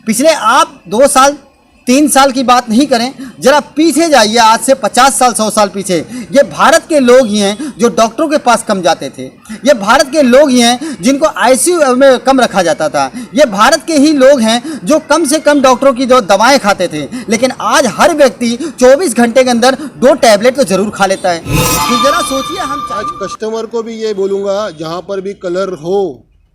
पिछले आप 2 साल 3 साल की बात नहीं करें, जरा पीछे जाइए, आज से 50 साल 100 साल पीछे। ये भारत के लोग ही हैं जो डॉक्टरों के पास कम जाते थे। ये भारत के लोग ही हैं जिनको आईसीयू में कम रखा जाता था। ये भारत के ही लोग हैं जो कम से कम डॉक्टरों की जो दवाएं खाते थे। लेकिन आज हर व्यक्ति 24 घंटे के अंदर 2 टैबलेट तो जरूर खा लेता है। तो जरा सोचिए, हम आज कस्टमर को भी ये बोलूँगा, जहाँ पर भी कलर हो,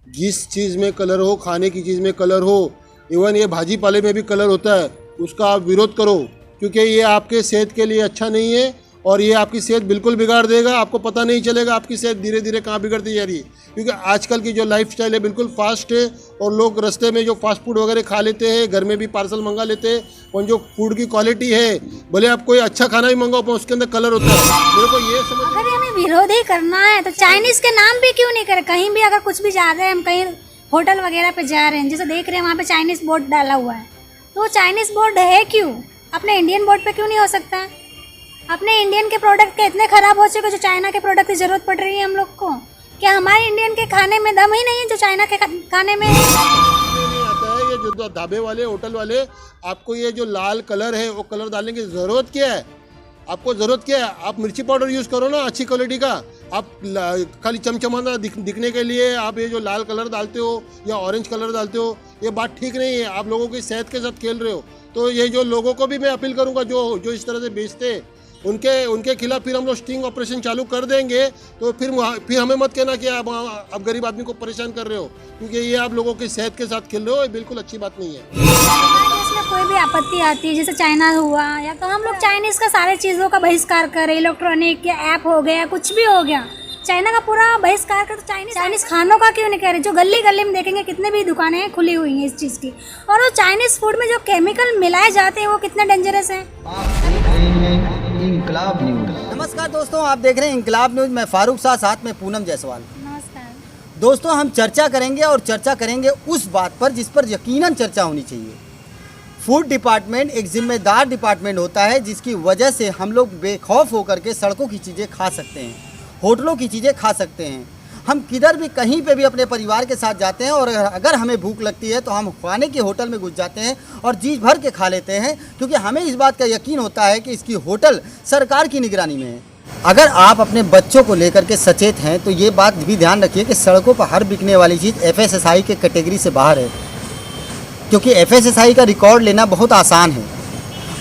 जिस चीज़ में कलर हो, खाने की चीज़ में कलर हो, इवन ये भाजी पाले में भी कलर होता है, उसका आप विरोध करो, क्योंकि ये आपके सेहत के लिए अच्छा नहीं है और ये आपकी सेहत बिल्कुल बिगाड़ देगा। आपको पता नहीं चलेगा आपकी सेहत धीरे धीरे कहाँ बिगड़ती जा रही है, क्योंकि आजकल की जो लाइफस्टाइल है बिल्कुल फास्ट है और लोग रास्ते में जो फास्ट फूड वगैरह खा लेते हैं, घर में भी पार्सल मंगा लेते हैं और जो फूड की क्वालिटी है, भले आप कोई अच्छा खाना भी मंगाओ पर उसके अंदर कलर होता है। मेरे को ये समझ, अगर हमें विरोध ही करना है तो चाइनीज के नाम भी क्यों नहीं करें। कहीं भी अगर कुछ भी जा रहे हैं, हम कहीं होटल वगैरह पे जा रहे हैं, जैसे देख रहे हैं वहाँ पे चाइनीज बोर्ड डाला हुआ है, तो चाइनीज बोर्ड है क्यों? अपने इंडियन बोर्ड पे क्यों नहीं हो सकता? अपने इंडियन के प्रोडक्ट के इतने खराब हो चुके जो चाइना के प्रोडक्ट की जरूरत पड़ रही है हम लोग को। क्या हमारे इंडियन के खाने में दम ही नहीं है जो चाइना के खाने में है? नहीं आता है। ये जो ढाबे वाले, होटल वाले, आपको ये जो लाल कलर है वो कलर डालने की ज़रूरत क्या है? आपको ज़रूरत क्या है? आप मिर्ची पाउडर यूज़ करो ना अच्छी क्वालिटी का। आप खाली चमचमाना दिखने के लिए आप ये जो लाल कलर डालते हो या ऑरेंज कलर डालते हो, ये बात ठीक नहीं है। आप लोगों की सेहत के साथ खेल रहे हो। तो ये जो लोगों को भी मैं अपील करूंगा जो इस तरह से बेचते हैं, उनके खिलाफ फिर हम लोग स्टिंग ऑपरेशन चालू कर देंगे। तो फिर हमें मत कहना कि आप गरीब आदमी को परेशान कर रहे हो, क्योंकि ये आप लोगों की सेहत के साथ खेल रहे हो। ये बिल्कुल अच्छी बात नहीं है। इसमें कोई भी आपत्ति आती है, जैसे चाइना हुआ या तो हम लोग चाइनीज का सारे चीज़ों का बहिष्कार करें, इलेक्ट्रॉनिक या ऐप हो गया, कुछ भी हो गया, चाइना का पूरा बहिष्कार कर। तो चाइनीज खानों का क्यों नहीं कह रहे? जो गली गली में देखेंगे कितने भी दुकानें खुली हुई हैं इस चीज़ की, और वो चाइनीज फूड में जो केमिकल मिलाए जाते हैं वो कितने डेंजरस हैं। इंकलाब न्यूज। नमस्कार दोस्तों, आप देख रहे हैं इंकलाब न्यूज। मैं फारूक शाह, साथ में पूनम जायसवाल। नमस्कार दोस्तों, हम चर्चा करेंगे और चर्चा करेंगे उस बात पर जिस पर यकीनन चर्चा होनी चाहिए। फूड डिपार्टमेंट एक जिम्मेदार डिपार्टमेंट होता है, जिसकी वजह से हम लोग बेखौफ होकर के सड़कों की चीज़ें खा सकते हैं, होटलों की चीज़ें खा सकते हैं। हम किधर भी कहीं पे भी अपने परिवार के साथ जाते हैं और अगर हमें भूख लगती है तो हम खाने के होटल में घुस जाते हैं और जी भर के खा लेते हैं, क्योंकि हमें इस बात का यकीन होता है कि इसकी होटल सरकार की निगरानी में है। अगर आप अपने बच्चों को लेकर के सचेत हैं तो ये बात भी ध्यान रखिए कि सड़कों पर हर बिकने वाली चीज़ FSSAI के कैटेगरी से बाहर है, क्योंकि FSSAI का रिकॉर्ड लेना बहुत आसान है।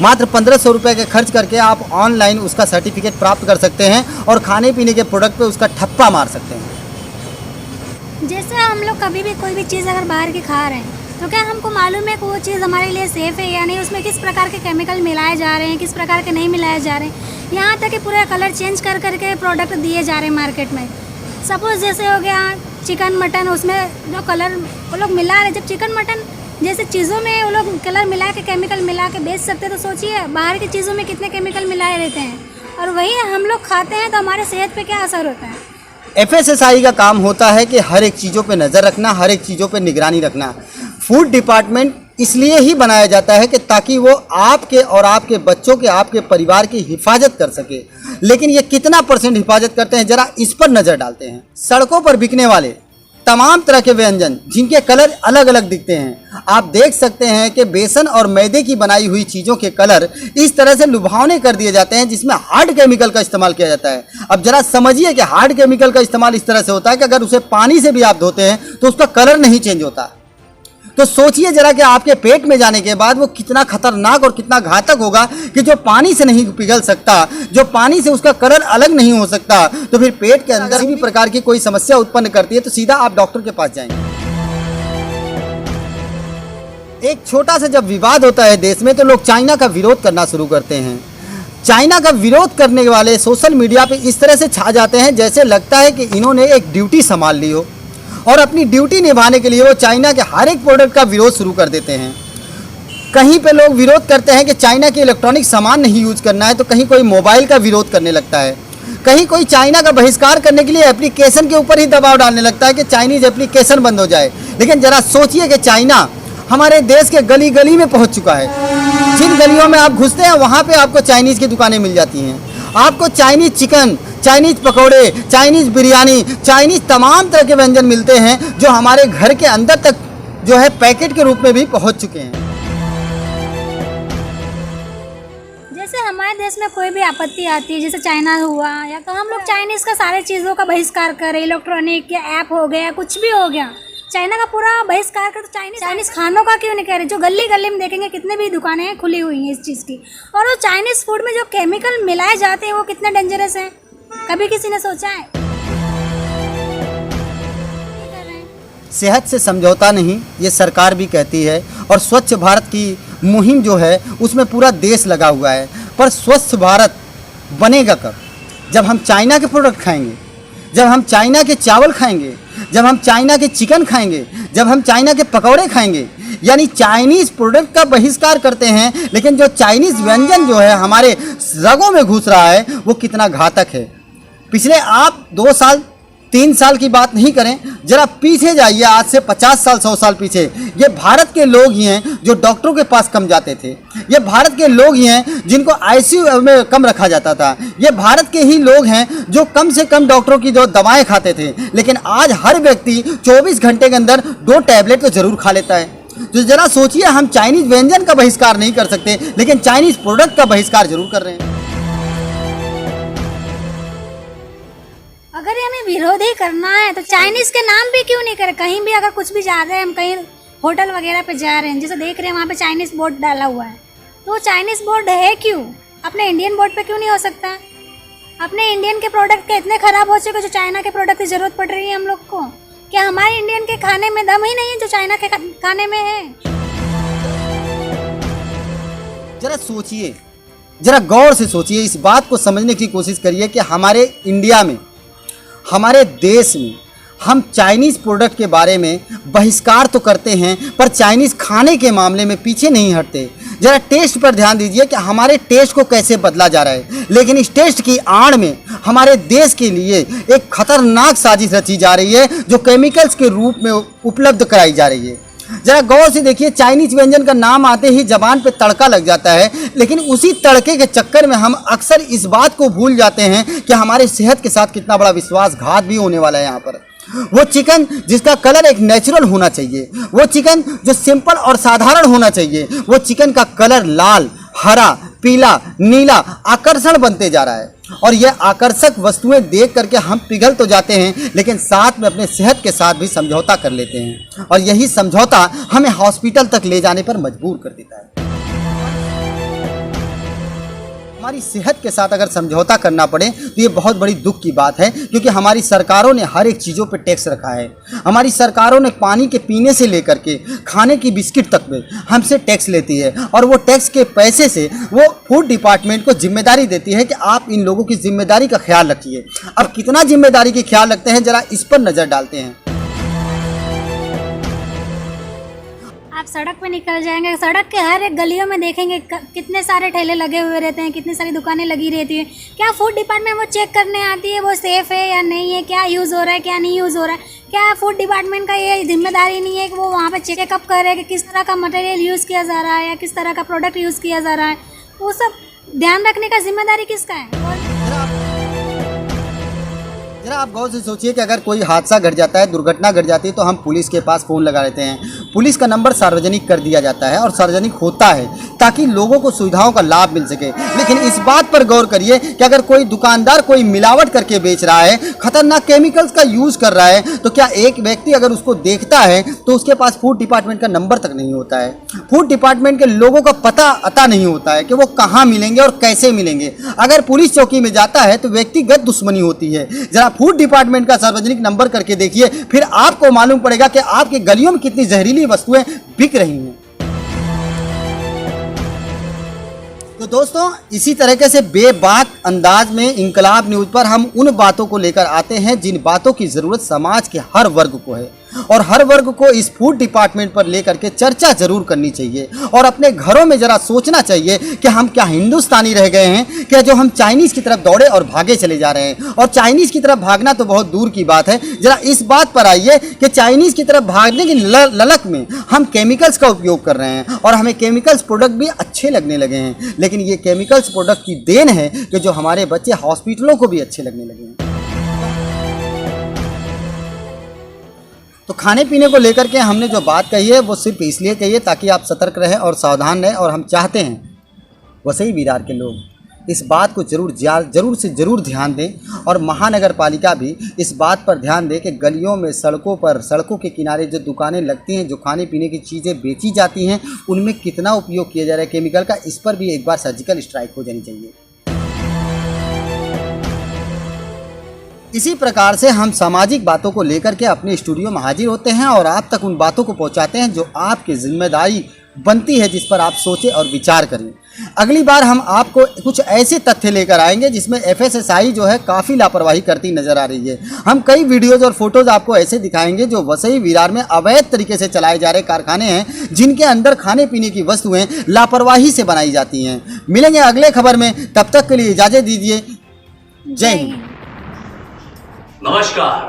मात्र 1500 रुपये के खर्च करके आप ऑनलाइन उसका सर्टिफिकेट प्राप्त कर सकते हैं और खाने पीने के प्रोडक्ट पे उसका ठप्पा मार सकते हैं। जैसे हम लोग कभी भी कोई भी चीज़ अगर बाहर की खा रहे हैं तो क्या हमको मालूम है कि वो चीज़ हमारे लिए सेफ़ है या नहीं, उसमें किस प्रकार के केमिकल मिलाए जा रहे हैं, किस प्रकार के नहीं मिलाए जा रहे हैं। यहाँ तक कि पूरा कलर चेंज कर करके प्रोडक्ट दिए जा रहे हैं मार्केट में। सपोज़ जैसे हो गया चिकन मटन, उसमें जो कलर वो लोग मिला रहे, जब चिकन मटन जैसे चीज़ों में वो लोग कलर मिला के, केमिकल मिला के बेच सकते हैं, तो सोचिए बाहर की चीज़ों में कितने केमिकल मिलाए रहते हैं और वही हम लोग खाते हैं तो हमारे सेहत पे क्या असर होता है। FSSAI का काम होता है कि हर एक चीज़ों पे नज़र रखना, हर एक चीज़ों पे निगरानी रखना। फूड डिपार्टमेंट इसलिए ही बनाया जाता है कि ताकि वो आपके और आपके बच्चों के, आपके परिवार की हिफाजत कर सके। लेकिन ये कितना % हिफाजत करते हैं, ज़रा इस पर नज़र डालते हैं। सड़कों पर बिकने वाले तमाम तरह के व्यंजन जिनके कलर अलग अलग दिखते हैं, आप देख सकते हैं कि बेसन और मैदे की बनाई हुई चीज़ों के कलर इस तरह से लुभावने कर दिए जाते हैं जिसमें हार्ड केमिकल का इस्तेमाल किया जाता है। अब जरा समझिए कि हार्ड केमिकल का इस्तेमाल इस तरह से होता है कि अगर उसे पानी से भी आप धोते हैं तो उसका कलर नहीं चेंज होता। तो सोचिए जरा कि आपके पेट में जाने के बाद वो कितना खतरनाक और कितना घातक होगा कि जो पानी से नहीं पिघल सकता, जो पानी से उसका कलर अलग नहीं हो सकता, तो फिर पेट के अंदर भी प्रकार की कोई समस्या उत्पन्न करती है तो सीधा आप डॉक्टर के पास जाएंगे। एक छोटा सा जब विवाद होता है देश में तो लोग चाइना का विरोध करना शुरू करते हैं। चाइना का विरोध करने वाले सोशल मीडिया पे इस तरह से छा जाते हैं जैसे लगता है कि इन्होंने एक ड्यूटी संभाल ली हो और अपनी ड्यूटी निभाने के लिए वो चाइना के हर एक प्रोडक्ट का विरोध शुरू कर देते हैं। कहीं पे लोग विरोध करते हैं कि चाइना के इलेक्ट्रॉनिक सामान नहीं यूज करना है, तो कहीं कोई मोबाइल का विरोध करने लगता है, कहीं कोई चाइना का बहिष्कार करने के लिए एप्लीकेशन के ऊपर ही दबाव डालने लगता है कि चाइनीज एप्लीकेशन बंद हो जाए। लेकिन जरा सोचिए कि चाइना हमारे देश के गली गली में पहुंच चुका है। जिन गलियों में आप घुसते हैं वहाँ पे आपको चाइनीज़ की दुकानें मिल जाती हैं। आपको चाइनीज़ चिकन, चाइनीज़ पकौड़े, चाइनीज़ बिरयानी, चाइनीज़ तमाम तरह के व्यंजन मिलते हैं जो हमारे घर के अंदर तक जो है पैकेट के रूप में भी पहुंच चुके हैं। जैसे हमारे देश में कोई भी आपत्ति आती है, जैसे चाइना हुआ, या तो हम लोग चाइनीज़ का सारे चीज़ों का बहिष्कार कर रहे हैं। इलेक्ट्रॉनिक या ऐप हो गया, कुछ भी हो गया, चाइना का पूरा बहिष्कार कर। तो चाइनीज़ खानों का क्यों नहीं कह रहे? जो गली गली में देखेंगे कितने भी दुकानें खुली हुई हैं इस चीज़ की। और वो चाइनीज़ फूड में जो केमिकल मिलाए जाते हैं वो कितने डेंजरस हैं, कभी किसी ने सोचा है? सेहत से समझौता नहीं, ये सरकार भी कहती है। और स्वच्छ भारत की मुहिम जो है उसमें पूरा देश लगा हुआ है। पर स्वच्छ भारत बनेगा कब? जब हम चाइना के प्रोडक्ट खाएंगे, जब हम चाइना के चावल खाएंगे, जब हम चाइना के चिकन खाएंगे, जब हम चाइना के पकौड़े खाएंगे। यानी चाइनीज़ प्रोडक्ट का बहिष्कार करते हैं, लेकिन जो चाइनीज़ व्यंजन जो है हमारे रगों में घुस रहा है वो कितना घातक है। पिछले आप 2 साल 3 साल की बात नहीं करें, जरा पीछे जाइए, आज से 50 साल 100 साल पीछे। ये भारत के लोग ही हैं जो डॉक्टरों के पास कम जाते थे। ये भारत के लोग ही हैं जिनको आईसीयू में कम रखा जाता था। ये भारत के ही लोग हैं जो कम से कम डॉक्टरों की जो दवाएं खाते थे। लेकिन आज हर व्यक्ति 24 घंटे के अंदर 2 टैबलेट तो जरूर खा लेता है। तो जरा सोचिए, हम चाइनीज़ व्यंजन का बहिष्कार नहीं कर सकते, लेकिन चाइनीज़ प्रोडक्ट का बहिष्कार जरूर कर रहे हैं। अगर ये हमें विरोध ही करना है तो चाइनीज़ के नाम भी क्यों नहीं करें? कहीं भी अगर कुछ भी जा रहे हैं, हम कहीं होटल वगैरह पे जा रहे हैं, जैसे देख रहे हैं वहाँ पे चाइनीज़ बोर्ड डाला हुआ है, तो वो चाइनीज़ बोर्ड है क्यों? अपने इंडियन बोर्ड पे क्यों नहीं हो सकता? अपने इंडियन के प्रोडक्ट के इतने ख़राब हो चुके जो चाइना के प्रोडक्ट की ज़रूरत पड़ रही है हम लोग को। क्या हमारे इंडियन के खाने में दम ही नहीं है जो चाइना के खाने में है? जरा सोचिए, जरा गौर से सोचिए, इस बात को समझने की कोशिश करिए कि हमारे इंडिया में, हमारे देश में हम चाइनीज़ प्रोडक्ट के बारे में बहिष्कार तो करते हैं, पर चाइनीज़ खाने के मामले में पीछे नहीं हटते। ज़रा टेस्ट पर ध्यान दीजिए कि हमारे टेस्ट को कैसे बदला जा रहा है। लेकिन इस टेस्ट की आड़ में हमारे देश के लिए एक खतरनाक साजिश रची जा रही है जो केमिकल्स के रूप में उपलब्ध कराई जा रही है। जरा गौर से देखिए, चाइनीज़ व्यंजन का नाम आते ही जबान पे तड़का लग जाता है, लेकिन उसी तड़के के चक्कर में हम अक्सर इस बात को भूल जाते हैं कि हमारे सेहत के साथ कितना बड़ा विश्वासघात भी होने वाला है। यहाँ पर वो चिकन जिसका कलर एक नेचुरल होना चाहिए, वो चिकन जो सिंपल और साधारण होना चाहिए, वो चिकन का कलर लाल, हरा, पीला, नीला आकर्षण बनते जा रहा है। और ये आकर्षक वस्तुएं देख करके हम पिघल तो जाते हैं, लेकिन साथ में अपने सेहत के साथ भी समझौता कर लेते हैं। और यही समझौता हमें हॉस्पिटल तक ले जाने पर मजबूर कर देता है। हमारी सेहत के साथ अगर समझौता करना पड़े तो ये बहुत बड़ी दुख की बात है, क्योंकि हमारी सरकारों ने हर एक चीज़ों पे टैक्स रखा है। हमारी सरकारों ने पानी के पीने से लेकर के खाने की बिस्किट तक में हमसे टैक्स लेती है, और वो टैक्स के पैसे से वो फूड डिपार्टमेंट को जिम्मेदारी देती है कि आप इन लोगों की जिम्मेदारी का ख्याल रखिए। अब कितना जिम्मेदारी की ख्याल रखते हैं, जरा इस पर नज़र डालते हैं। आप सड़क पे निकल जाएंगे, सड़क के हर एक गलियों में देखेंगे कितने सारे ठेले लगे हुए रहते हैं, कितनी सारी दुकानें लगी रहती हैं। क्या फूड डिपार्टमेंट वो चेक करने आती है वो सेफ़ है या नहीं है, क्या यूज़ हो रहा है क्या नहीं यूज़ हो रहा है? क्या फूड डिपार्टमेंट का ये जिम्मेदारी नहीं है कि वो वहाँ पे चेकअप करे कि किस तरह का मटेरियल यूज़ किया जा रहा है या किस तरह का प्रोडक्ट यूज़ किया जा रहा है? वो सब ध्यान रखने का जिम्मेदारी किसका है? जरा आप गौर से सोचिए कि अगर कोई हादसा घट जाता है, दुर्घटना घट जाती है, तो हम पुलिस के पास फ़ोन लगा लेते हैं। पुलिस का नंबर सार्वजनिक कर दिया जाता है, और सार्वजनिक होता है ताकि लोगों को सुविधाओं का लाभ मिल सके। लेकिन इस बात पर गौर करिए कि अगर कोई दुकानदार कोई मिलावट करके बेच रहा है, खतरनाक केमिकल्स का यूज़ कर रहा है, तो क्या एक व्यक्ति अगर उसको देखता है तो उसके पास फूड डिपार्टमेंट का नंबर तक नहीं होता है। फूड डिपार्टमेंट के लोगों का पता नहीं होता है कि वो कहाँ मिलेंगे और कैसे मिलेंगे। अगर पुलिस चौकी में जाता है तो व्यक्तिगत दुश्मनी होती है। जरा फूड डिपार्टमेंट का सार्वजनिक नंबर करके देखिए, फिर आपको मालूम पड़ेगा कि आपकी गलियों में कितनी जहरीली वस्तुएं बिक रही हैं। तो दोस्तों, इसी तरीके से बेबाक अंदाज में इंकलाब न्यूज़ पर हम उन बातों को लेकर आते हैं जिन बातों की ज़रूरत समाज के हर वर्ग को है, और हर वर्ग को इस फूड डिपार्टमेंट पर लेकर के चर्चा जरूर करनी चाहिए। और अपने घरों में ज़रा सोचना चाहिए कि हम क्या हिंदुस्तानी रह गए हैं, क्या जो हम चाइनीज़ की तरफ दौड़े और भागे चले जा रहे हैं। और चाइनीज़ की तरफ भागना तो बहुत दूर की बात है, ज़रा इस बात पर आइए कि चाइनीज़ की तरफ भागने की ललक में हम केमिकल्स का उपयोग कर रहे हैं, और हमें केमिकल्स प्रोडक्ट भी अच्छे लगने लगे हैं। लेकिन ये केमिकल्स प्रोडक्ट की देन है कि जो हमारे बच्चे हॉस्पिटलों को भी अच्छे लगने लगे हैं। तो खाने पीने को लेकर के हमने जो बात कही है वो सिर्फ इसलिए कही है ताकि आप सतर्क रहें और सावधान रहें, और हम चाहते हैं वसई विरार के लोग इस बात को जरूर से ज़रूर ध्यान दें, और महानगर पालिका भी इस बात पर ध्यान दे कि गलियों में, सड़कों के किनारे जो दुकानें लगती हैं, जो खाने पीने की चीज़ें बेची जाती हैं, उनमें कितना उपयोग किया जा रहा है केमिकल का, इस पर भी एक बार सर्जिकल स्ट्राइक हो जानी चाहिए। इसी प्रकार से हम सामाजिक बातों को लेकर के अपने स्टूडियो में हाजिर होते हैं और आप तक उन बातों को पहुंचाते हैं जो आपकी जिम्मेदारी बनती है, जिस पर आप सोचें और विचार करें। अगली बार हम आपको कुछ ऐसे तथ्य लेकर आएंगे जिसमें एफएसएसआई जो है काफ़ी लापरवाही करती नज़र आ रही है। हम कई वीडियोज़ और फोटोज़ आपको ऐसे दिखाएंगे जो वसई विरार में अवैध तरीके से चलाए जा रहे कारखाने हैं, जिनके अंदर खाने पीने की वस्तुएं लापरवाही से बनाई जाती हैं। मिलेंगे अगले खबर में, तब तक के लिए इजाज़त दीजिए। जय हिंद। नमस्कार,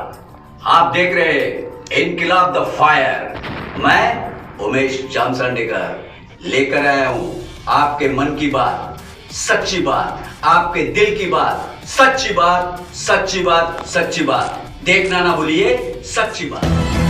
आप देख रहे इनकिलाब द फायर। मैं उमेश जामसंडेकर लेकर आया हूं आपके मन की बात, सच्ची बात, आपके दिल की बात, सच्ची बात, सच्ची बात, सच्ची बात। देखना ना भूलिए, सच्ची बात।